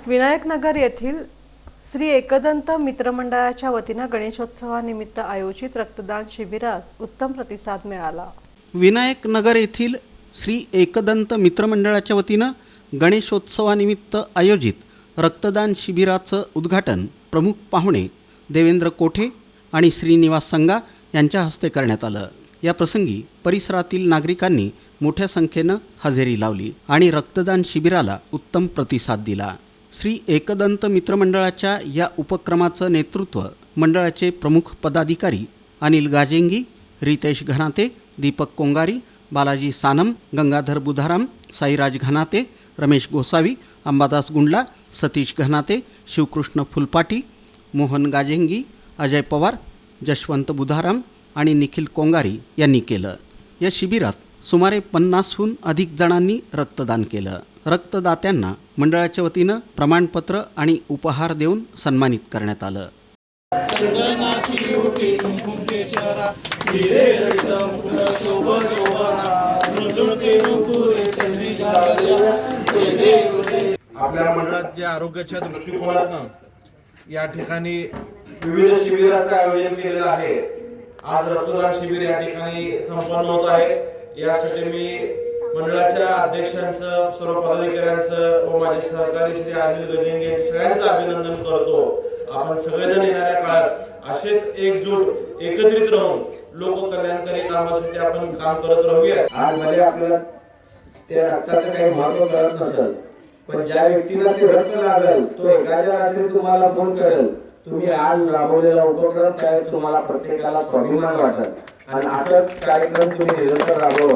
विनायकनगर येथील श्री एकदंत मित्रमंडळाच्या वतीने गणेशोत्सवानिमित्त आयोजित रक्तदान शिबिरास उत्तम प्रतिसाद मिळाला। विनायकनगर येथील श्री एकदंत मित्रमंडळाच्या वतीने गणेशोत्सवानिमित्त आयोजित रक्तदान शिबिराचं उद्घाटन प्रमुख पाहुणे देवेंद्र कोठे आणि श्रीनिवास संगा यांच्या हस्ते करण्यात आलं। या प्रसंगी परिसरातील नागरिकांनी मोठ्या संख्येने हजेरी लावली आणि रक्तदान शिबिराला उत्तम प्रतिसाद दिला। श्री एकदंत मित्रमंडळाच्या या उपक्रमाचं नेतृत्व मंडळाचे प्रमुख पदाधिकारी अनिल गाजेंगी, रितेश घनाते, दीपक कोंगारी, बालाजी सानम, गंगाधर बुधाराम, साईराज घनाते, रमेश गोसावी, अंबादास गुंडला, सतीश घनाते, शिवकृष्ण फुलपाटी, मोहन गाजेंगी, अजय पवार, जशवंत बुधाराम आणि निखिल कोंगारी यांनी केलं। या शिबिरात सुमारे 50हून अधिक जणांनी रक्तदान केलं। रक्तदात्यांना मंडळाच्या वतीनं प्रमाणपत्र आणि उपहार देऊन सन्मानित करण्यात आलं। आपल्या मंडळाच्या आरोग्याच्या दृष्टिकोनातून या ठिकाणी विविध शिबिरांचं आयोजन केलेलं आहे। आज रक्तदान शिबिर या ठिकाणी संपन्न होत आहे। यासाठी मी मंडळाच्या अध्यक्षांचं, सर्व पदाधिकाऱ्यांचं व माझे सहकारी श्री अनिल गजेंगे यांचे सगळ्यांचं अभिनंदन करतो। आपण सगळेजण येणाऱ्या काळात असेच एकजूट एकत्रित राहून लोककल्याणकारी कामासाठी आपण काम करत राहूया। आज भले आपल्याला त्या रक्ताचं काही महत्व कळत नसेल, पण ज्या व्यक्तीला ते रक्त लागेल तो एखाद्या रात्री तुम्हाला फोन करेल। तुम्ही आज राबवलेला उपक्रम त्यावेळेस तुम्हाला प्रत्येकाला स्वाभिमान वाटेल आणि असंच कार्यक्रम तुम्ही निरंतर राबवा।